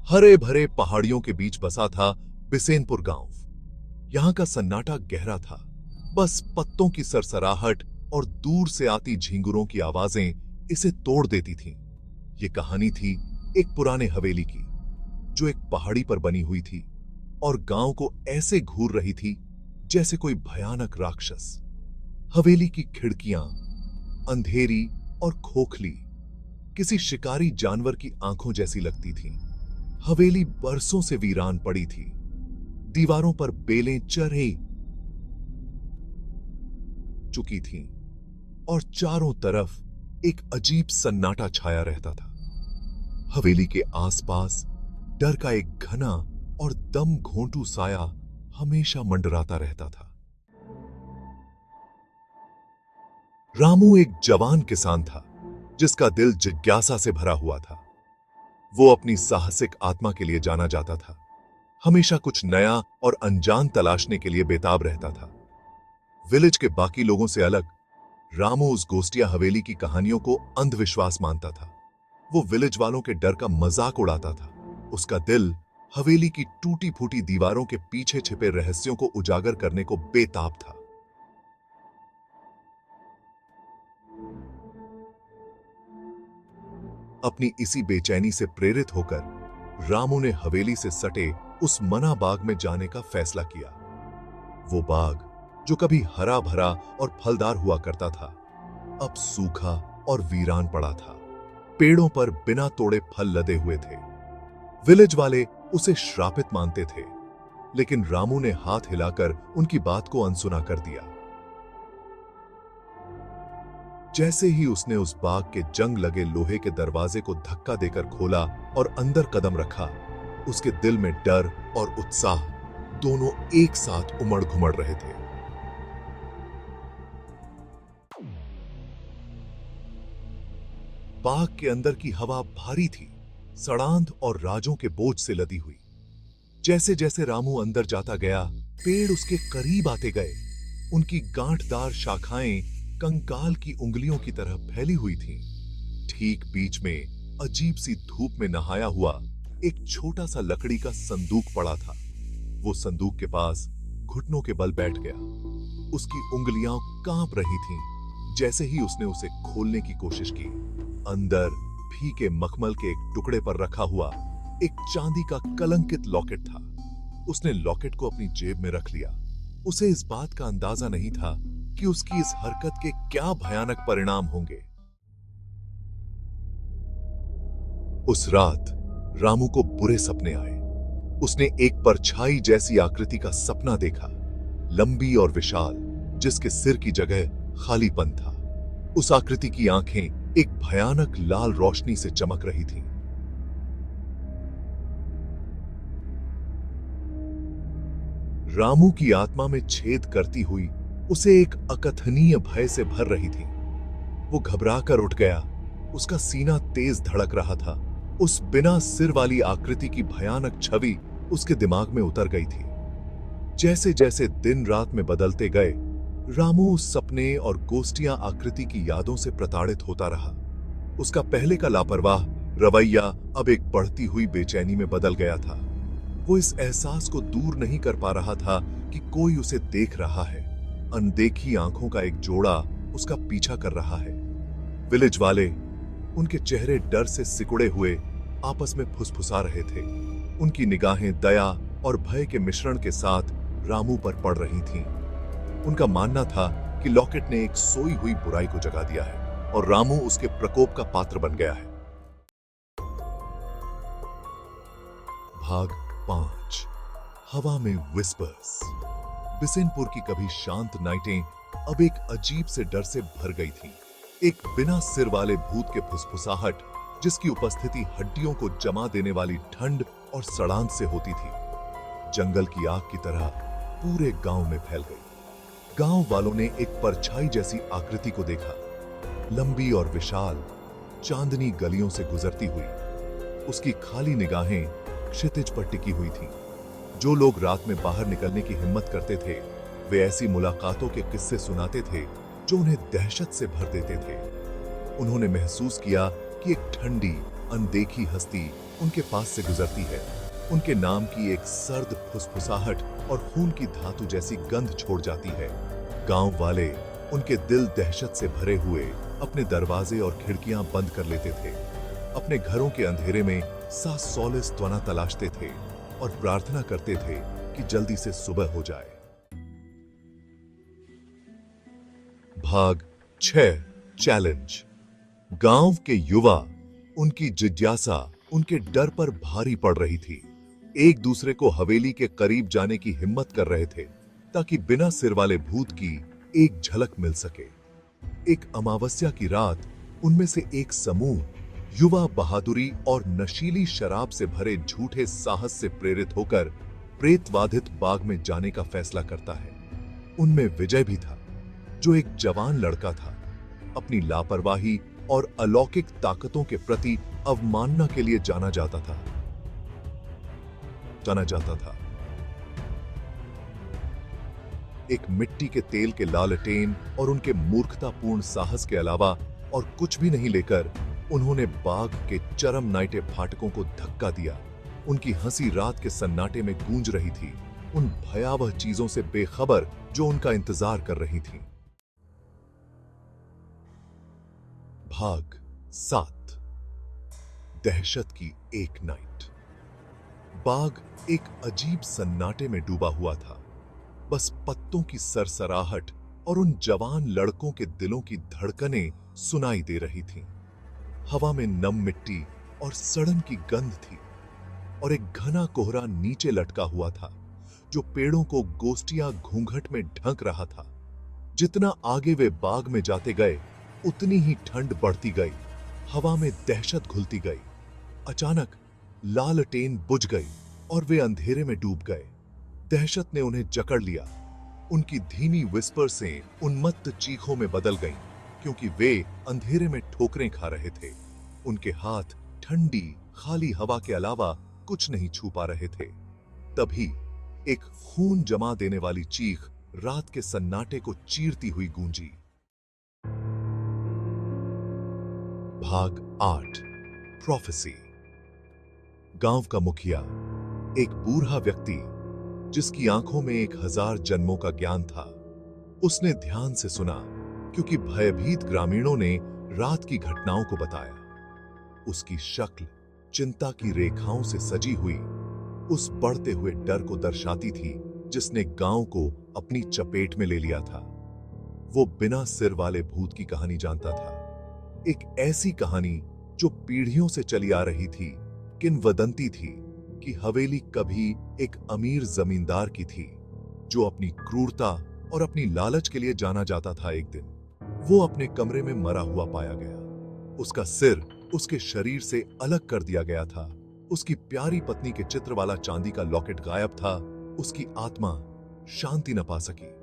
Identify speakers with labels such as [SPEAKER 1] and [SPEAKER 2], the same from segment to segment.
[SPEAKER 1] हरे भरे पहाड़ियों के बीच बसा था बिसेनपुर गांव। यहां का सन्नाटा गहरा था। बस पत्तों की सरसराहट और दूर से आती झींगुरों की आवाजें इसे तोड़ देती थीं। ये कहानी थी एक पुराने हवेली की, जो एक पहाड़ी पर बनी हुई थी और गांव को ऐसे घूर रही थी जैसे कोई भयानक राक्षस। हवेली की खिड़कियां अंधेरी और खोखली, किसी शिकारी जानवर की आंखों जैसी लगती थीं। हवेली बरसों से वीरान पड़ी थी। दीवारों पर बेलें चढ़े चुकी थीं और चारों तरफ एक अजीब सन्नाटा छाया रहता था। हवेली के आसपास डर का एक घना और दम घोंटू साया हमेशा मंडराता रहता था। रामू एक जवान किसान था, जिसका दिल जिज्ञासा से भरा हुआ था। वो अपनी साहसिक आत्मा के लिए जाना जाता था। हमेशा कुछ नया और अनजान तलाशने के लिए बेताब रहता था। विलेज के बाकी लोगों से अलग, रामू उस गोस्टिया हवेली की कहानियों को अंधविश्वास मानता था। वो विलेज वालों के डर का मजाक उड़ाता था। उसका दिल हवेली की टूटी फूटी दीवारों के पीछे छिपे रहस्यों को उजागर करने को बेताब था। अपनी इसी बेचैनी से प्रेरित होकर रामू ने हवेली से सटे उस मना बाग में जाने का फैसला किया। वो बाग, जो कभी हरा भरा और फलदार हुआ करता था, अब सूखा और वीरान पड़ा था। पेड़ों पर बिना तोड़े फल लदे हुए थे। विलेज वाले उसे श्रापित मानते थे, लेकिन रामू ने हाथ हिलाकर उनकी बात को अनसुना कर दिया। जैसे ही उसने उस बाग के जंग लगे लोहे के दरवाजे को धक्का देकर खोला और अंदर कदम रखा, उसके दिल में डर और उत्साह दोनों एक साथ उमड़ घुमड़ रहे थे। बाग के अंदर की हवा भारी थी, सड़ांध और राजों के बोझ से लदी हुई। जैसे जैसे रामू अंदर जाता गया, पेड़ उसके करीब आते गए। उनकी गांठदार शाखाएं कंकाल की उंगलियों की तरह फैली हुई थीं। ठीक बीच में अजीब सी धूप में नहाया हुआ एक छोटा सा लकड़ी का संदूक पड़ा था। वो संदूक के पास घुटनों के बल बैठ गया। उसकी उंगलियां कांप रही थीं जैसे ही उसने उसे खोलने की कोशिश की। अंदर फीके मखमल के एक टुकड़े पर रखा हुआ एक चांदी का कलंकित लॉकेट था। उसने लॉकेट को अपनी जेब में रख लिया। उसे इस बात का अंदाजा नहीं था कि उसकी इस हरकत के क्या भयानक परिणाम होंगे। उस रात रामू को बुरे सपने आए। उसने एक परछाई जैसी आकृति का सपना देखा, लंबी और विशाल, जिसके सिर की जगह खालीपन था। उस आकृति की आंखें एक भयानक लाल रोशनी से चमक रही थीं। रामू की आत्मा में छेद करती हुई उसे एक अकथनीय भय से भर रही थी। वो घबराकर उठ गया। उसका सीना तेज धड़क रहा था। उस बिना सिर वाली आकृति की भयानक छवि उसके दिमाग में उतर गई थी। जैसे जैसे दिन रात में बदलते गए, रामू उस सपने और गोस्टिया आकृति की यादों से प्रताड़ित होता रहा। उसका पहले का लापरवाह रवैया अब एक बढ़ती हुई बेचैनी में बदल गया था। वो इस एहसास को दूर नहीं कर पा रहा था कि कोई उसे देख रहा है। अनदेखी आंखों का एक जोड़ा उसका पीछा कर रहा है। विलेज वाले, उनके चेहरे डर से सिकुड़े हुए, आपस में फुसफुसा रहे थे। उनकी निगाहें दया और भय के मिश्रण के साथ रामू पर पड़ रही थीं। उनका मानना था कि लॉकेट ने एक सोई हुई बुराई को जगा दिया है और रामू उसके प्रकोप का पात्र बन गया है। भाग 5। हवा में विस्पर्स। बिसेनपुर की कभी शांत नाइटें अब एक अजीब से डर से भर गई थीं। एक बिना सिर वाले भूत के फुसफुसाहट, जिसकी उपस्थिति हड्डियों को जमा देने वाली ठंड और सड़ांध से होती थी, जंगल की आग की तरह पूरे गांव में फैल गई। गांव वालों ने एक परछाई जैसी आकृति को देखा, लंबी और विशाल, चांदनी गलियों से गुजरती हुई। उसकी खाली निगाहें क्षितिज पर टिकी हुई थीं। जो लोग रात में बाहर निकलने की हिम्मत करते थे, वे ऐसी मुलाकातों के किस्से सुनाते थे जो उन्हें दहशत से भर देते थे। उन्होंने महसूस किया कि एक ठंडी अनदेखी हस्ती उनके पास से गुजरती है। उनके नाम की एक सर्द फुसफुसाहट और खून की धातु जैसी गंध छोड़ जाती है। गांव वाले, उनके दिल दहशत से भरे हुए, अपने दरवाजे और खिड़कियां बंद कर लेते थे। अपने घरों के अंधेरे में सा सोलिस त्वना तलाशते थे और प्रार्थना करते थे कि जल्दी से सुबह हो जाए। भाग 6 चैलेंज। गांव के युवा, उनकी जिज्ञासा उनके डर पर भारी पड़ रही थी। एक दूसरे को हवेली के करीब जाने की हिम्मत कर रहे थे ताकि बिना सिर वाले भूत की एक झलक मिल सके। एक अमावस्या की रात उनमें से एक समूह युवा बहादुरी और नशीली शराब से भरे झूठे साहस से प्रेरित होकर प्रेतवाधित बाग में जाने का फैसला करता है। उनमें विजय भी था, जो एक जवान लड़का था, अपनी लापरवाही और अलौकिक ताकतों के प्रति अवमानना के लिए जाना जाता था। एक मिट्टी के तेल के लालटेन और उनके मूर्खतापूर्ण साहस के अलावा और कुछ भी नहीं लेकर उन्होंने बाग के चरम नाइटे फाटकों को धक्का दिया। उनकी हंसी रात के सन्नाटे में गूंज रही थी, उन भयावह चीजों से बेखबर जो उनका इंतजार कर रही थीं। भाग 7 दहशत की एक नाइट। बाग एक अजीब सन्नाटे में डूबा हुआ था। बस पत्तों की सरसराहट और उन जवान लड़कों के दिलों की धड़कनें सुनाई दे रही थीं। हवा में नम मिट्टी और सड़न की गंध थी और एक घना कोहरा नीचे लटका हुआ था जो पेड़ों को गोस्टिया घूंघट में ढक रहा था। जितना आगे वे बाग में जाते गए उतनी ही ठंड बढ़ती गई, हवा में दहशत घुलती गई। अचानक लालटेन बुझ गई और वे अंधेरे में डूब गए। दहशत ने उन्हें जकड़ लिया। उनकी धीमी विस्पर से उन्मत्त चीखों में बदल गईं, क्योंकि वे अंधेरे में ठोकरें खा रहे थे। उनके हाथ ठंडी खाली हवा के अलावा कुछ नहीं छू पा रहे थे। तभी एक खून जमा देने वाली चीख रात के सन्नाटे को चीरती हुई गूंजी। भाग 8 प्रोफेसी। गांव का मुखिया, एक बूढ़ा व्यक्ति जिसकी आंखों में 1000 जन्मों का ज्ञान था, उसने ध्यान से सुना क्योंकि भयभीत ग्रामीणों ने रात की घटनाओं को बताया। उसकी शक्ल चिंता की रेखाओं से सजी हुई उस बढ़ते हुए डर को दर्शाती थी जिसने गांव को अपनी चपेट में ले लिया था। वो बिना सिर वाले भूत की कहानी जानता था, एक ऐसी कहानी जो पीढ़ियों से चली आ रही थी, किंवदंती थी कि हवेली कभी एक अमीर जमींदार की थी जो अपनी क्रूरता और अपनी लालच के लिए जाना जाता था। एक दिन वो अपने कमरे में मरा हुआ पाया गया। उसका सिर उसके शरीर से अलग कर दिया गया था। उसकी प्यारी पत्नी के चित्र वाला चांदी का लॉकेट गायब था। उसकी आत्मा शांति न पा सकी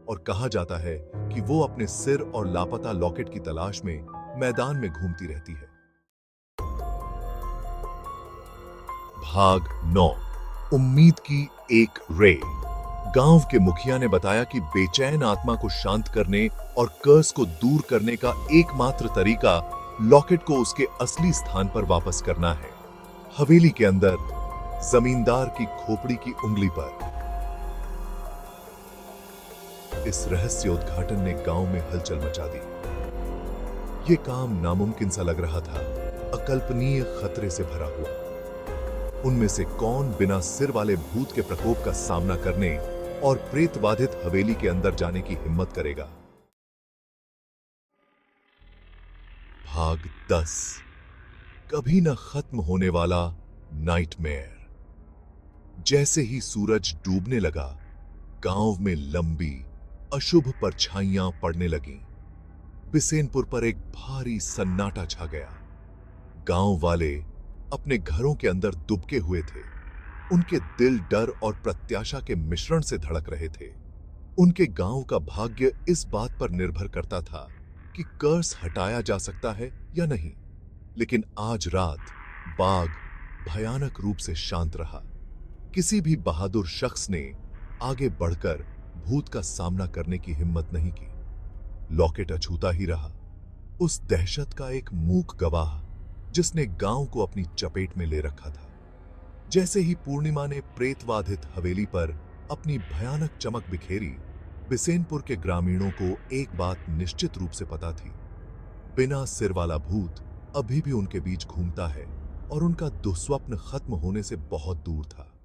[SPEAKER 1] और कहा जाता है कि वो अपने सिर और लापता लॉकेट की तलाश में मैदान में घूमती रहती है। भाग 9 उम्मीद की एक रे। गांव के मुखिया ने बताया कि बेचैन आत्मा को शांत करने और कर्स को दूर करने का एकमात्र तरीका लॉकेट को उसके असली स्थान पर वापस करना है, हवेली के अंदर जमींदार की खोपड़ी की उंगली पर। इस रहस्योद्घाटन ने गांव में हलचल मचा दी। यह काम नामुमकिन सा लग रहा था, अकल्पनीय खतरे से भरा हुआ। उनमें से कौन बिना सिर वाले भूत के प्रकोप का सामना करने और प्रेतबाधित हवेली के अंदर जाने की हिम्मत करेगा? भाग 10 कभी न खत्म होने वाला नाइटमेयर। जैसे ही सूरज डूबने लगा, गांव में लंबी अशुभ परछाइयां पड़ने लगीं। बिसेनपुर पर एक भारी सन्नाटा छा गया। गांव वाले अपने घरों के अंदर दुबके हुए थे। उनके दिल डर और प्रत्याशा के मिश्रण से धड़क रहे थे। उनके गांव का भाग्य इस बात पर निर्भर करता था कि कर्स हटाया जा सकता है या नहीं। लेकिन आज रात बाग भयानक रूप से शांत रहा। किसी भी बहादुर शख्स ने आगे बढ़कर भूत का सामना करने की हिम्मत नहीं की। लॉकेट अछूता ही रहा, उस दहशत का एक मूक गवाह जिसने गांव को अपनी चपेट में ले रखा था। जैसे ही पूर्णिमा ने प्रेतवाधित हवेली पर अपनी भयानक चमक बिखेरी, बिसेनपुर के ग्रामीणों को एक बात निश्चित रूप से पता थी। बिना सिर वाला भूत अभी भी उनके बीच घूमता है और उनका दुस्वप्न खत्म होने से बहुत दूर था।